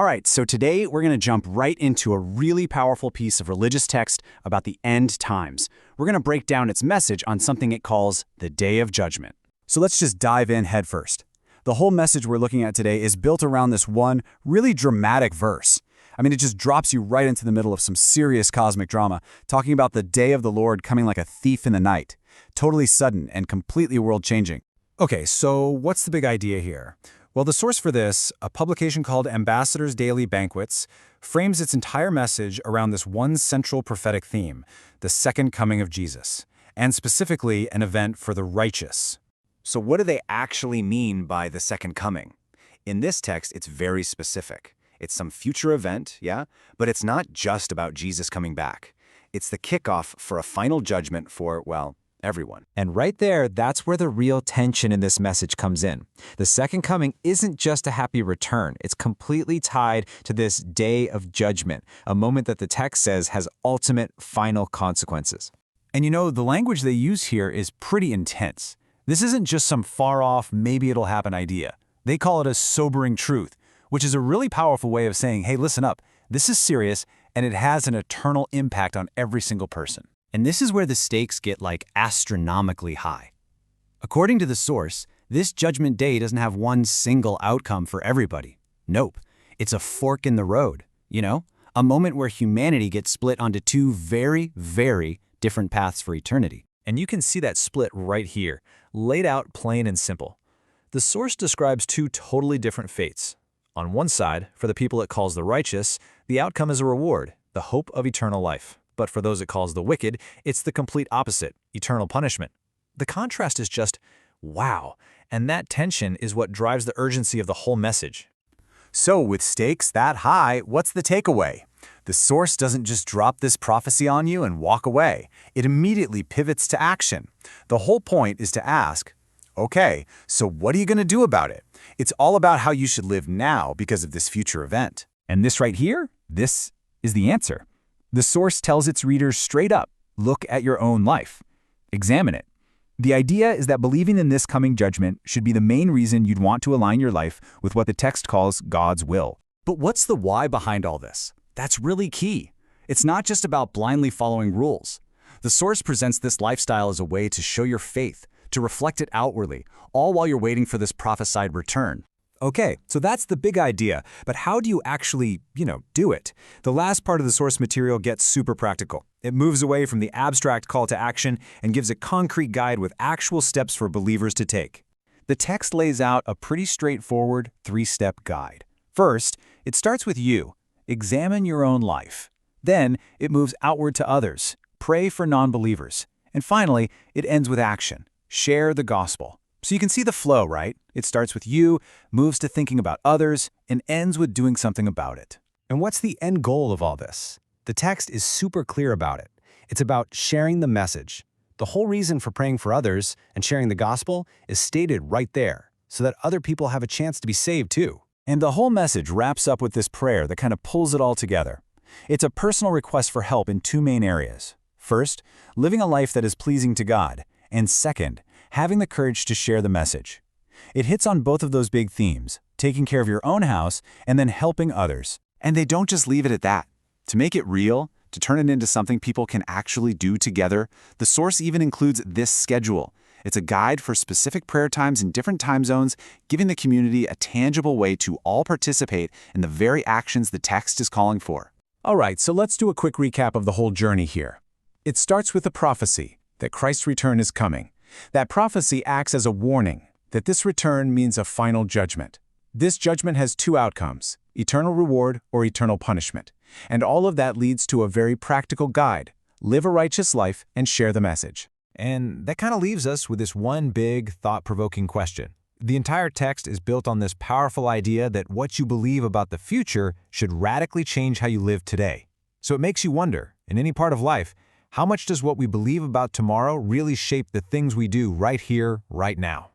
All right, so today we're going to jump right into a really powerful piece of religious text about the end times. We're going to break down its message on something it calls the Day of Judgment. So let's just dive in headfirst. The whole message we're looking at today is built around this one really dramatic verse. I mean, it just drops you right into the middle of some serious cosmic drama, talking about the day of the Lord coming like a thief in the night. Totally sudden and completely world-changing. Okay, so what's the big idea here? Well, the source for this, a publication called Ambassador's Daily Banquets, frames its entire message around this one central prophetic theme, the second coming of Jesus, and specifically an event for the righteous. So what do they actually mean by the second coming? In this text, it's very specific. It's some future event, yeah? But it's not just about Jesus coming back. It's the kickoff for a final judgment for, well, everyone. And right there, that's where the real tension in this message comes in. The second coming isn't just a happy return. It's completely tied to this day of judgment, a moment that the text says has ultimate final consequences. And you know, the language they use here is pretty intense. This isn't just some far-off, maybe it'll happen idea. They call it a sobering truth, which is a really powerful way of saying, hey, listen up, this is serious, and it has an eternal impact on every single person. And this is where the stakes get like astronomically high. According to the source, this judgment day doesn't have one single outcome for everybody. Nope. It's a fork in the road, you know? A moment where humanity gets split onto two very, very different paths for eternity. And you can see that split right here, laid out plain and simple. The source describes two totally different fates. On one side, for the people it calls the righteous, the outcome is a reward, the hope of eternal life. But for those it calls the wicked, it's the complete opposite, eternal punishment. The contrast is just, wow, and that tension is what drives the urgency of the whole message. So with stakes that high, what's the takeaway? The source doesn't just drop this prophecy on you and walk away. It immediately pivots to action. The whole point is to ask, okay, so what are you going to do about it? It's all about how you should live now because of this future event. And this right here, this is the answer. The source tells its readers straight up, look at your own life. Examine it. The idea is that believing in this coming judgment should be the main reason you'd want to align your life with what the text calls God's will. But what's the why behind all this? That's really key. It's not just about blindly following rules. The source presents this lifestyle as a way to show your faith, to reflect it outwardly, all while you're waiting for this prophesied return. Okay, so that's the big idea, but how do you actually, do it? The last part of the source material gets super practical. It moves away from the abstract call to action and gives a concrete guide with actual steps for believers to take. The text lays out a pretty straightforward three-step guide. First, it starts with you. Examine your own life. Then, it moves outward to others. Pray for non-believers. And finally, it ends with action. Share the gospel. So you can see the flow, right? It starts with you, moves to thinking about others, and ends with doing something about it. And what's the end goal of all this? The text is super clear about it. It's about sharing the message. The whole reason for praying for others and sharing the gospel is stated right there, so that other people have a chance to be saved too. And the whole message wraps up with this prayer that kind of pulls it all together. It's a personal request for help in two main areas. First, living a life that is pleasing to God. And second, having the courage to share the message. It hits on both of those big themes, taking care of your own house and then helping others. And they don't just leave it at that. To make it real, to turn it into something people can actually do together, the source even includes this schedule. It's a guide for specific prayer times in different time zones, giving the community a tangible way to all participate in the very actions the text is calling for. All right, so let's do a quick recap of the whole journey here. It starts with a prophecy that Christ's return is coming. That prophecy acts as a warning that this return means a final judgment. This judgment has two outcomes, eternal reward or eternal punishment. And all of that leads to a very practical guide. Live a righteous life and share the message. And that kind of leaves us with this one big, thought-provoking question. The entire text is built on this powerful idea that what you believe about the future should radically change how you live today. So it makes you wonder, in any part of life, how much does what we believe about tomorrow really shape the things we do right here, right now?